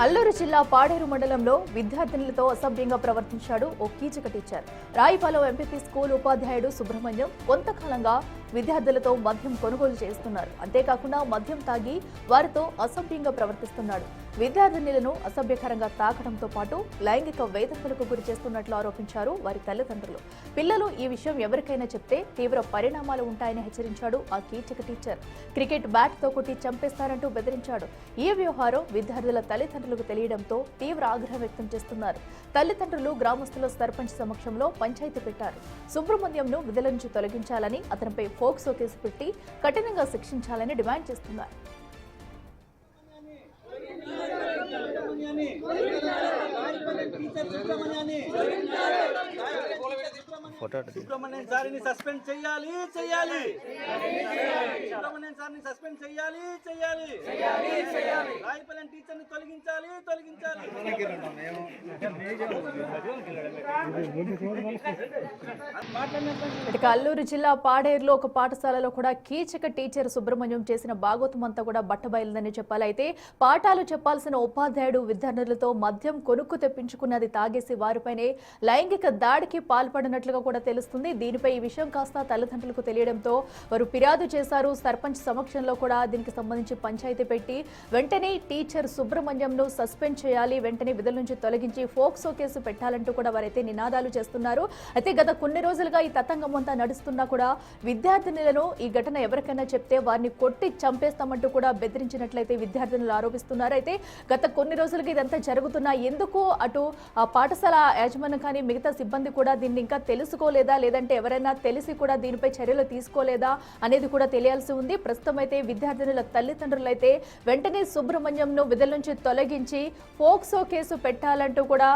అల్లూరు జిల్లా పాడేరు మండలంలో విద్యార్థినులతో అసభ్యంగా ప్రవర్తించాడు ఓ కీచక టీచర్. రాయిపాలెం ఎంపీపీ స్కూల్ ఉపాధ్యాయుడు సుబ్రహ్మణ్యం కొంతకాలంగా విద్యార్థులతో మద్యం కొనుగోలు చేస్తున్నారు. అంతేకాకుండా మద్యం తాగి వారితో అసభ్యంగా ప్రవర్తిస్తున్నాడు. విద్యార్థినులను అసభ్యకరంగా తాకడంతో పాటు లైంగిక వేధింపులకు గురి చేస్తున్నట్లు ఆరోపించారు వారి తల్లిదండ్రులు. పిల్లలు ఈ విషయం ఎవరికైనా చెప్తే తీవ్ర పరిణామాలు ఉంటాయని హెచ్చరించాడు ఆ కీచక టీచర్. క్రికెట్ బ్యాట్ తో కొట్టి చంపేస్తారంటూ బెదిరించాడు. ఈ వ్యవహారం విద్యార్థుల తల్లిదండ్రులకు తెలియడంతో తీవ్ర ఆగ్రహం వ్యక్తం చేస్తున్నారు. తల్లిదండ్రులు గ్రామస్తుల సర్పంచ్ సమక్షంలో పంచాయతీ పెట్టారు. సుబ్రహ్మణ్యంను విధుల నుంచి తొలగించాలని, అతనిపై పోక్సో కేసు పెట్టి కఠినంగా శిక్షించాలని డిమాండ్ చేస్తున్నారు. సుబ్రహ్మణ్యం సార్ని సస్పెండ్ చేయాలి చేయాలి సుబ్రహ్మణ్యం సార్ని సస్పెండ్ చేయాలి చేయాలి రాయిపాలెం టీచర్ని తొలగించాలి తొలగించాలి. ఇక అల్లూరు జిల్లా పాడేరులో ఒక పాఠశాలలో కూడా కీచక టీచర్ సుబ్రహ్మణ్యం చేసిన బాగోతం అంతా కూడా బట్టబయలుదని చెప్పాలి. అయితే పాఠాలు చెప్పాల్సిన ఉపాధ్యాయుడు విద్యార్థులతో మద్యం కొనుక్కు తెప్పించుకున్నది తాగేసి వారిపైనే లైంగిక దాడికి పాల్పడినట్లుగా కూడా తెలుస్తుంది. దీనిపై ఈ విషయం కాస్త తల్లిదండ్రులకు తెలియడంతో వారు ఫిర్యాదు చేశారు. సర్పంచ్ సమక్షంలో కూడా దీనికి సంబంధించి పంచాయతీ పెట్టి వెంటనే టీచర్ సుబ్రహ్మణ్యంను సస్పెండ్ చేయాలి, వెంటనే విధుల నుంచి తొలగించి ఫోక్సో కేసు పెట్టాలంటూ కూడా వారైతే నినాదాలు చేస్తున్నారు. అయితే గత కొన్ని రోజులుగా ఈ తతంగం అంతా నడుస్తున్నా కూడా విద్యార్థినులను ఈ ఘటన ఎవరికైనా చెప్తే వారిని కొట్టి చంపేస్తామంటూ కూడా బెదిరించినట్లయితే విద్యార్థినులు ఆరోపిస్తున్నారు. అయితే గత కొన్ని రోజులుగా ఇదంతా జరుగుతున్నా ఎందుకు అటు పాఠశాల యాజమాన్యం కానీ మిగతా సిబ్బంది కూడా దీన్ని ఇంకా తెలుసుకోలేదా, లేదంటే ఎవరైనా తెలిసి కూడా దీనిపై చర్యలు తీసుకోలేదా అనేది కూడా తెలియాల్సి ఉంది. ప్రస్తుతం అయితే విద్యార్థినుల తల్లిదండ్రులు అయితే వెంటనే సుబ్రహ్మణ్యంను విధుల నుంచి తొలగించి ఫోక్సో కేసు పెట్టాలంటూ కూడా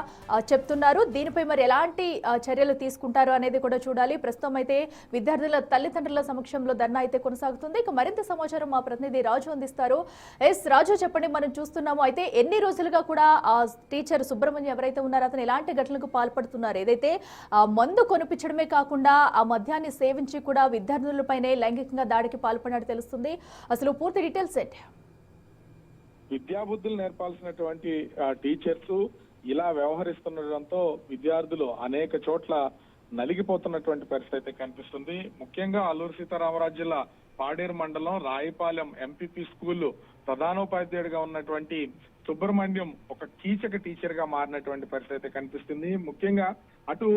చెప్తున్నారు. దీనిపై మరి ఎలాంటి చర్యలు తీసుకుంటారు అనేది కూడా చూడాలి. ప్రస్తుతం అయితే విద్యార్థుల తల్లిదండ్రుల సమక్షంలో ధర్నా అయితే కొనసాగుతుంది. ఇక మరింత సమాచారం మా ప్రతినిధి రాజు అందిస్తారు. రాజు, చెప్పండి, మనం చూస్తున్నాము అయితే ఎన్ని రోజులుగా కూడా ఆ టీచర్ సుబ్రహ్మణ్యం ఎవరైతే ఉన్నారో అతను ఎలాంటి ఘటనలకు పాల్పడుతున్నారు? ఏదైతే మందు కొనిపించడమే కాకుండా ఆ మద్యాన్ని సేవించి కూడా విద్యార్థులపైనే లైంగికంగా దాడికి పాల్పడినట్టు తెలుస్తుంది. అసలు పూర్తి డీటెయిల్స్ ఏంటి? విద్యాబుద్ధులు నేర్పాల్సినటువంటి టీచర్స్ ఇలా వ్యవహరిస్తుండటంతో విద్యార్థులు అనేక చోట్ల నలిగిపోతున్నటువంటి పరిస్థితి అయితే కనిపిస్తుంది. ముఖ్యంగా అల్లూరు సీతారామరాజు జిల్లా పాడేరు మండలం రాయిపాలెం ఎంపీపీ స్కూల్ ప్రధానోపాధ్యాయుడిగా ఉన్నటువంటి సుబ్రహ్మణ్యం ఒక కీచక టీచర్ గా మారినటువంటి పరిస్థితి కనిపిస్తుంది. ముఖ్యంగా అటు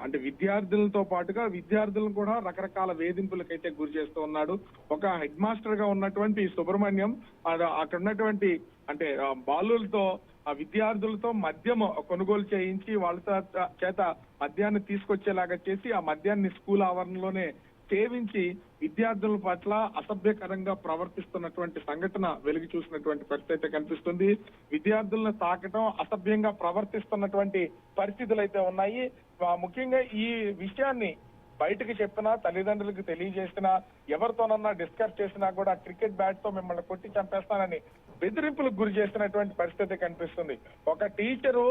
అంటే విద్యార్థులతో పాటుగా విద్యార్థులను కూడా రకరకాల వేధింపులకైతే గురి చేస్తూ ఉన్నాడు. ఒక హెడ్ మాస్టర్ గా ఉన్నటువంటి సుబ్రహ్మణ్యం అక్కడ ఉన్నటువంటి అంటే బాలులతో విద్యార్థులతో మద్యం కొనుగోలు చేయించి వాళ్ళ చేత మద్యాన్ని తీసుకొచ్చేలాగా చేసి ఆ మద్యాన్ని స్కూల్ ఆవరణలోనే సేవించి విద్యార్థుల పట్ల అసభ్యకరంగా ప్రవర్తిస్తున్నటువంటి సంఘటన వెలుగు చూసినటువంటి పరిస్థితి కనిపిస్తుంది. విద్యార్థులను తాకటం, అసభ్యంగా ప్రవర్తిస్తున్నటువంటి పరిస్థితులు అయితే ఉన్నాయి. ముఖ్యంగా ఈ విషయాన్ని బయటకు చెప్పినా, తల్లిదండ్రులకు తెలియజేసినా, ఎవరితోనన్నా డిస్కస్ చేసినా కూడా క్రికెట్ బ్యాట్ తో మిమ్మల్ని కొట్టి చంపేస్తానని బెదిరింపులకు గురి చేస్తున్నటువంటి పరిస్థితి కనిపిస్తుంది. ఒక టీచరు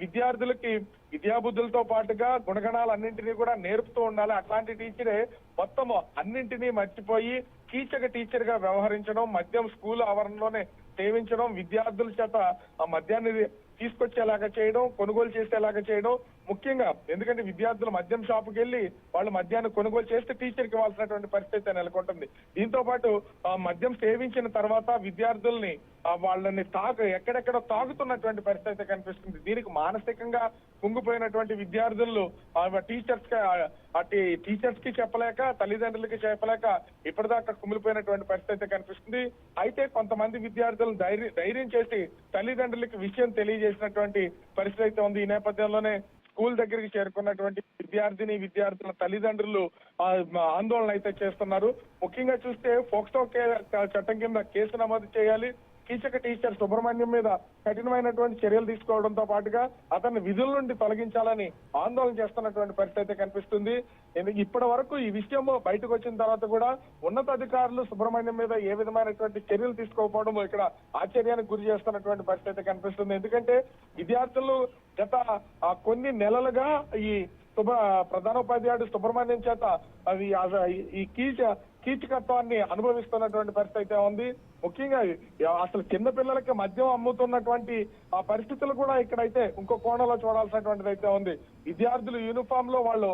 విద్యార్థులకి విద్యాబుద్ధులతో పాటుగా గుణగణాలన్నింటినీ కూడా నేర్పుతూ ఉండాలి. అట్లాంటి టీచరే మొత్తం అన్నింటినీ మర్చిపోయి కీచక టీచర్ గా వ్యవహరించడం, మద్యం స్కూల్ ఆవరణలోనే సేవించడం, విద్యార్థుల చేత ఆ మద్యాన్ని తీసుకొచ్చేలాగా చేయడం, కొనుగోలు చేసేలాగా చేయడం. ముఖ్యంగా ఎందుకంటే విద్యార్థులు మద్యం షాపుకి వెళ్ళి వాళ్ళు మద్యాన్ని కొనుగోలు చేస్తే టీచర్కి ఇవ్వాల్సినటువంటి పరిస్థితి నెలకొంటుంది. దీంతో పాటు మద్యం సేవించిన తర్వాత విద్యార్థుల్ని వాళ్ళని ఎక్కడెక్కడ తాగుతున్నటువంటి పరిస్థితి కనిపిస్తుంది. దీనికి మానసికంగా కుంగిపోయినటువంటి విద్యార్థులు టీచర్స్ కి చెప్పలేక, తల్లిదండ్రులకి చెప్పలేక ఇప్పటిదాకా కుమిలిపోయినటువంటి పరిస్థితి కనిపిస్తుంది. అయితే కొంతమంది విద్యార్థులను ధైర్యం చేసి తల్లిదండ్రులకి విషయం తెలియజేసినటువంటి పరిస్థితి అయితే ఉంది. ఈ నేపథ్యంలోనే స్కూల్ దగ్గరికి చేరుకున్నటువంటి విద్యార్థుల తల్లిదండ్రులు ఆందోళన అయితే చేస్తున్నారు. ముఖ్యంగా చూస్తే పోక్సో చట్టం కింద కేసు నమోదు చేయాలి, కీచక టీచర్ సుబ్రహ్మణ్యం మీద కఠినమైనటువంటి చర్యలు తీసుకోవడంతో పాటుగా అతన్ని విధుల నుండి తొలగించాలని ఆందోళన చేస్తున్నటువంటి పరిస్థితి కనిపిస్తుంది. ఇప్పటి వరకు ఈ విషయం బయటకు వచ్చిన తర్వాత కూడా ఉన్నతాధికారులు సుబ్రహ్మణ్యం మీద ఏ విధమైనటువంటి చర్యలు తీసుకోకపోవడం ఇక్కడ ఆశ్చర్యానికి గురి చేస్తున్నటువంటి పరిస్థితి కనిపిస్తుంది. ఎందుకంటే విద్యార్థులు గత కొన్ని నెలలుగా ఈ ప్రధానోపాధ్యాయుడు సుబ్రహ్మణ్యం చేత అది ఈ కీచకత్వాన్ని అనుభవిస్తున్నటువంటి పరిస్థితి అయితే ఉంది. ముఖ్యంగా అసలు చిన్న పిల్లలకి మద్యం అమ్ముతున్నటువంటి ఆ పరిస్థితులు కూడా ఇక్కడైతే ఇంకో కోణంలో చూడాల్సినటువంటిది అయితే ఉంది. విద్యార్థులు యూనిఫామ్ లో వాళ్ళు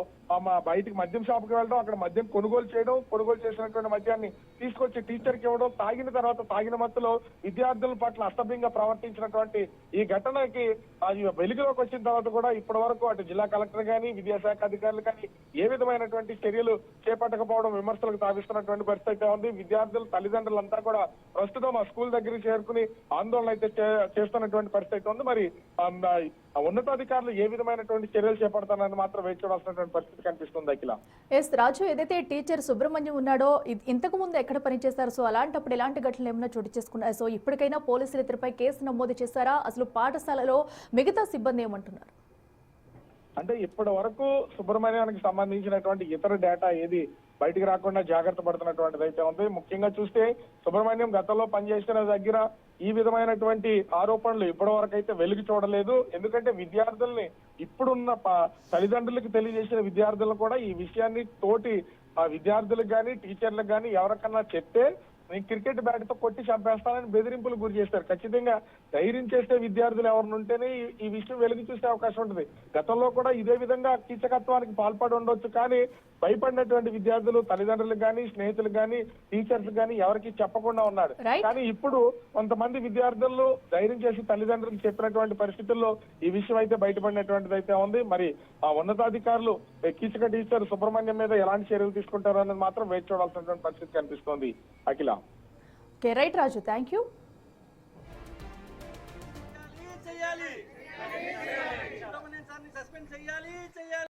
బయటికి మద్యం షాప్ కి వెళ్ళడం, అక్కడ మద్యం కొనుగోలు చేయడం, కొనుగోలు చేసినటువంటి మద్యాన్ని తీసుకొచ్చి టీచర్ కి ఇవ్వడం, తాగిన తర్వాత తాగిన మత్తులో విద్యార్థుల పట్ల అసభ్యంగా ప్రవర్తించినటువంటి ఈ ఘటనకి వెలుగులోకి వచ్చిన తర్వాత కూడా ఇప్పటి వరకు అటు జిల్లా కలెక్టర్ గానీ, విద్యాశాఖ అధికారులు కానీ ఏ విధమైనటువంటి చర్యలు చేపట్టకపోవడం విమర్శలకు తావిస్తున్నటువంటి పరిస్థితి అయితే ఉంది. విద్యార్థులు తల్లిదండ్రులంతా కూడా ప్రస్తుతం ఆ స్కూల్ దగ్గరికి చేరుకుని ఆందోళన అయితే చేస్తున్నటువంటి పరిస్థితి ఉంది. మరి ఉన్నతాధికారులు ఏ విధమైనటువంటి చర్యలు చేపడతారని మాత్రం వేచి చూడాల్సినటువంటి పరిస్థితి కనిపిస్తుంది. అఖిల, ఎస్ రాజు, ఏదైతే టీచర్ సుబ్రహ్మణ్యం ఉన్నాడో ఇంతకు ముందు ఎక్కడ పనిచేశారు? సో అలాంటప్పుడు ఎలాంటి ఘటనలు ఏమైనా చోటు చేసుకున్నారు? సో ఇప్పటికైనా పోలీసులు ఇతరుపై కేసు నమోదు చేశారా? అసలు పాఠశాలలో మిగతా సిబ్బంది ఏమంటున్నారు? అంటే ఇప్పటి వరకు సుబ్రహ్మణ్యానికి సంబంధించినటువంటి ఇతర డేటా ఏది బయటికి రాకుండా జాగ్రత్త పడుతున్నటువంటిది అయితే ఉంది. ముఖ్యంగా చూస్తే సుబ్రహ్మణ్యం గతంలో పనిచేసిన దగ్గర ఈ విధమైనటువంటి ఆరోపణలు ఇప్పటి వరకు అయితే వెలుగు చూడలేదు. ఎందుకంటే విద్యార్థుల్ని ఇప్పుడున్న తల్లిదండ్రులకు తెలియజేసిన విద్యార్థులను కూడా ఈ విషయాన్ని తోటి విద్యార్థులకు కానీ టీచర్లకు కానీ ఎవరికన్నా చెప్తే క్రికెట్ బ్యాట్ తో కొట్టి చంపేస్తానని బెదిరింపులు గురి చేస్తారు. ఖచ్చితంగా ధైర్యం చేసే విద్యార్థులు ఎవరిని ఉంటేనే ఈ విషయం వెలుగు చూసే అవకాశం ఉంటుంది. గతంలో కూడా ఇదే విధంగా కీచకత్వానికి పాల్పడి ఉండొచ్చు, కానీ భయపడినటువంటి విద్యార్థులు తల్లిదండ్రులకు కానీ, స్నేహితులకు కానీ, టీచర్స్ కానీ ఎవరికి చెప్పకుండా ఉన్నాడు. కానీ ఇప్పుడు కొంతమంది విద్యార్థులు ధైర్యం చేసి తల్లిదండ్రులకు చెప్పినటువంటి పరిస్థితుల్లో ఈ విషయం అయితే బయటపడినటువంటిది అయితే ఉంది. మరి ఆ ఉన్నతాధికారులు కీచక టీచర్ సుబ్రహ్మణ్యం మీద ఎలాంటి చర్యలు తీసుకుంటారో అనేది మాత్రం వేచి చూడాల్సినటువంటి పరిస్థితి కనిపిస్తోంది. Akhila, okay, right Raju, thank you. చేయాలి, సుబ్రహ్మణ్యం సార్ని సస్పెండ్ చేయాలి.